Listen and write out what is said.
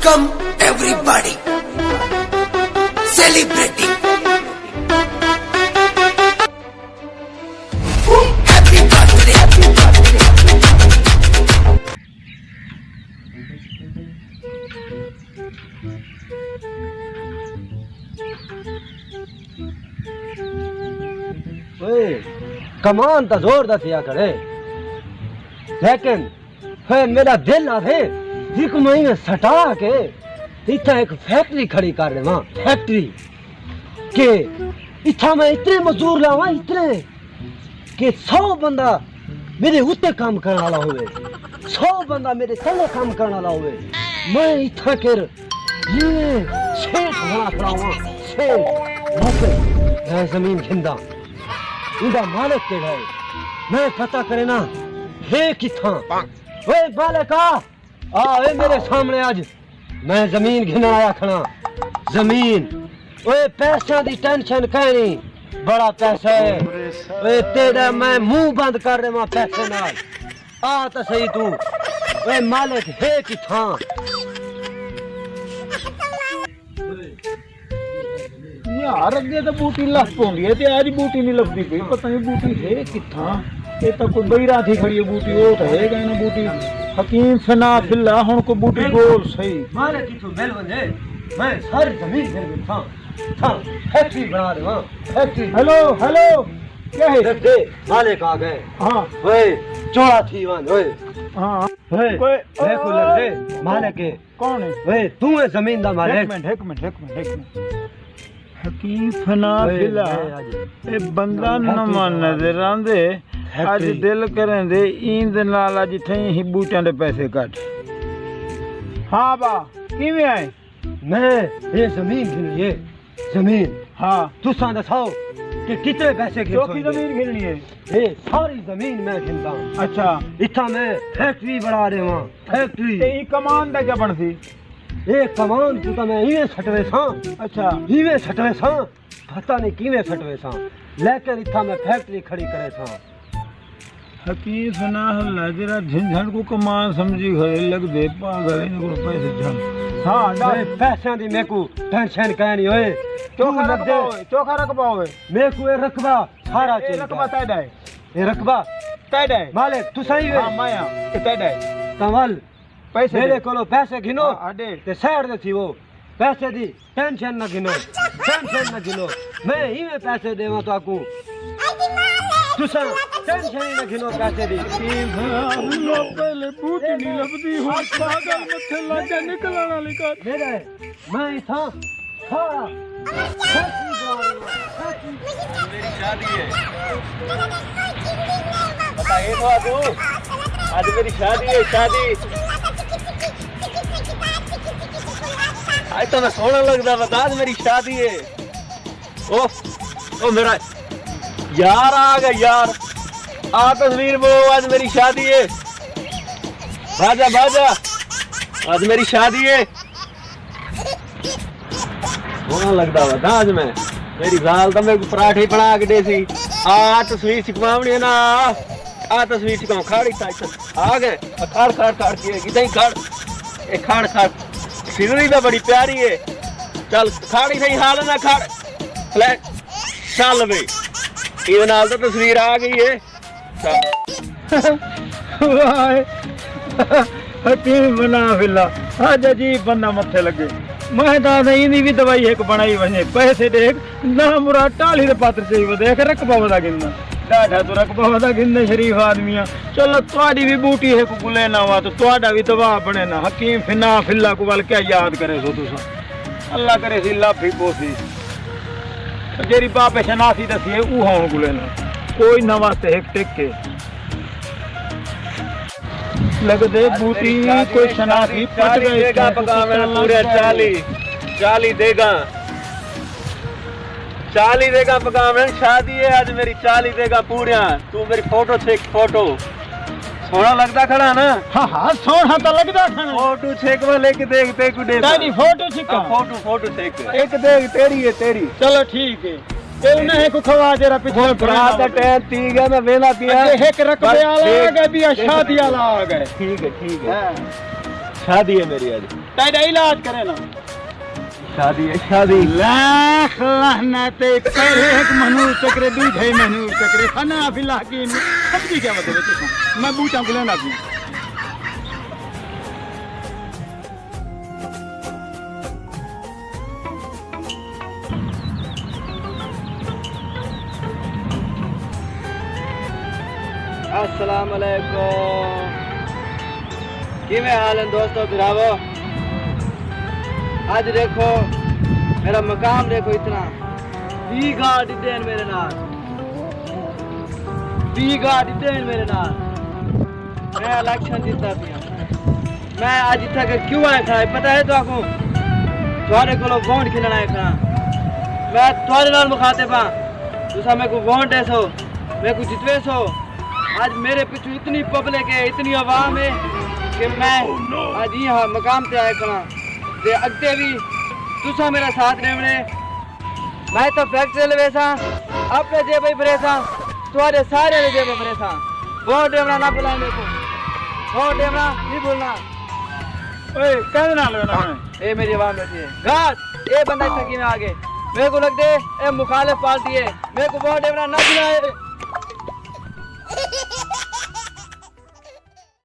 Welcome everybody. Celebrating. Happy birthday. ओए कमान तो जोरदार थिया करे, लेकिन फिर मेरा दिल आवे एक महीने सटा के इतना एक फैक्ट्री खड़ी कर दे वहां फैक्ट्री के इतना मैं इतने मजदूर लावा इतने कि 100 बंदा मेरे उत्ते काम करने वाला होवे, 100 बंदा मेरे थल्ले काम करने वाला होवे। मैं इतना कर ये शेर बना पड़ावा शेर मैं जमीन खिंदा इंदा मालिक के गए मैं पता करे ना हे किथा ओए मालिका ए मेरे सामने आज मैं जमीन घिनन आया खड़ा जमीन ओए पैसा दी टेंशन कहनी बड़ा पैसा है ओए तेरा मैं मुंह बंद कर रहा पैसे नाल आ तो सही तू ओए मालिक हे किथा यार अगे तो बूटी लग पौंदी है ते आज बूटी नहीं लगती पई पता नहीं बूटी है किथा ये तो कोई बईरा थी खड़ी है बूटी वो तो है गई ना बूटी हकीम फना फिल्ला हुन को बूटी बोल सही मारे किथु मिल वने मैं सारी जमीन फिर था फैक्ट्री बना रहा फैक्ट्री हेलो हेलो क्या है दे मालिक आ गए हां ओए चौड़ा थी वन ओए हां ओए देखो लग दे मालिक है कौन है ओए तू है जमीन दा मालिक एक मिनट हकीम फना फिल्ला ए बंदा नवा नजर आंदे आज दिल करें दे इंद नाल आज थई ही बूटियां दे पैसे काट हां बा किवें आए मैं ये जमीन घिनी है जमीन हां तुसा दसाओ कि कितने पैसे के चौकी जमीन घिननी है ये सारी जमीन मैं घिनदा अच्छा इथा मैं फैक्ट्री बना रहे वहां फैक्ट्री ते ई कमान दा क्या बनसी ए कमान तू तो मैं इवे सटवे सा अच्छा इवे सटवे सा पता नहीं किवे सटवे सा लेकिन इथा मैं फैक्ट्री खड़ी करे सा हकीम फना लाजरा झंझण को कमान समझी घरे लग दे पागल इन को पैसे झल हां मैं पैसे दी मेकू टेंशन कहनी ओए चोखा रखबा ओए मेरे को ये रकबा सारा ए रकबा तैदा है ये रकबा तैदा है मालिक तू सही है हां माया तैदा है कमल पैसे मेरे कोलो पैसे गिनो अडे ते साइड दे थी वो पैसे दी टेंशन न गिनो टेंशन न गिनो मैं ही में पैसे देवा तो आकू तू सा टेंशन ही न गिनो पैसे दी लो पहले बूटी नहीं लबदी हो पागल मथे लाजा निकलना वाली का मेरे मैं था सारा मेरी शादी है बता ये तो तू आज मेरी शादी है शादी आज तो मैं सोना लगता बता आज मेरी शादी है ओ मेरा यार आ गया यार आ तस्वीर वो आज मेरी शादी है बाजा बाजा आज मेरी शादी है सोना लगता बता आज मैं मेरी गाल तो मेरे को पराठे बना के दे सी आ तस्वीर छिपवावनी है ना आ तस्वीर छिपाओ खाड़ी आ गए खाड़ के कितनी खाड़ ए खाड़ सीनरी तो बड़ी प्यारी है चल खाड़ी सही हाल ना खाड़ फ्लैट चल बे ये नाल तो तस्वीर आ गई है हकीम बना फिल्ला आज अजीब बंदा मथे लगे मैं दादा इनी भी दवाई एक बनाई वने पैसे देख ना मुरा टाली दे पात्र चाहिए देख रकबा वदा गिनना डाढ़ा तो रकबा वदा गिनने शरीफ आदमियां चलो तुम्हारी भी बूटी है को लेना हुआ तो तुम्हारा भी दवा बने ना हकीम फिना फिल्ला को वाल क्या याद करे सो तुसा अल्लाह करे सी लाफी पोसी जेरी बाप शनासी दसी है ऊ हां को लेना कोई ना वास्ते एक टेक के लग दे बूटी कोई शनासी पट गए का पकावे पूरे 40 देगा 40 देगा पकावे शादी है आज मेरी 40 देगा पूरे तू मेरी फोटो छेक फोटो सोना लगता खड़ा ना हां सोना तो लगता खड़ा फोटो छेक वो लेके देख को दे तेरी फोटो छिका फोटो छेक एक देख तेरी है तेरी चलो ठीक है ते उन्हें को खवा जरा पीछे रात का टाइम पी गया मैं वेला पिया एक रकबे वाला आ गए भी शादी वाला आ गए ठीक है शादी है मेरी आज। तेरा इलाज करे ना। शादी है शादी। लाख लानते पहले एक मनूर चक्रे दूसरे मनूर चक्रे खाना फिला की समझी क्या मतलब है? मैं बूटा बुलाना भी। अस्सलाम वालेकुम। किवें हाल है दोस्तों भिरावो? आज देखो मेरा मकाम देखो इतना 20 गाड़ी देन मेरे नाल 20 गाड़ी देन मेरे नाल। मैं इलेक्शन जीता पिया। मैं आज इतना क्यों आया खड़ा है पता है तो आपको? तुम्हारे को वोट खिलाना है खड़ा। मैं तुम्हारे नाल मुखातिब हाँ। तुसा मेरे को वोट दे सो मेरे को जितवे सो। आज मेरे पीछे इतनी पब्लिक है इतनी आवाम है कि मैं आज यहाँ मकाम पे आया खड़ा ते अगते भी तुसा मेरा साथ देवने। मैं तो फैक्ट्री ले वैसा अपने जेब ही भरे सा तुम्हारे सारे जेब भरे सा। वोट देवना ना बुला मेरे को। वोट देवना नहीं बोलना। ओए कहने ना लेना है। ए मेरी आवाम बैठी है घाट ये बंदा सकी में आगे मेरे को लग दे ए मुखालिफ पार्टी है मेरे को वोट देवना ना बुलाए।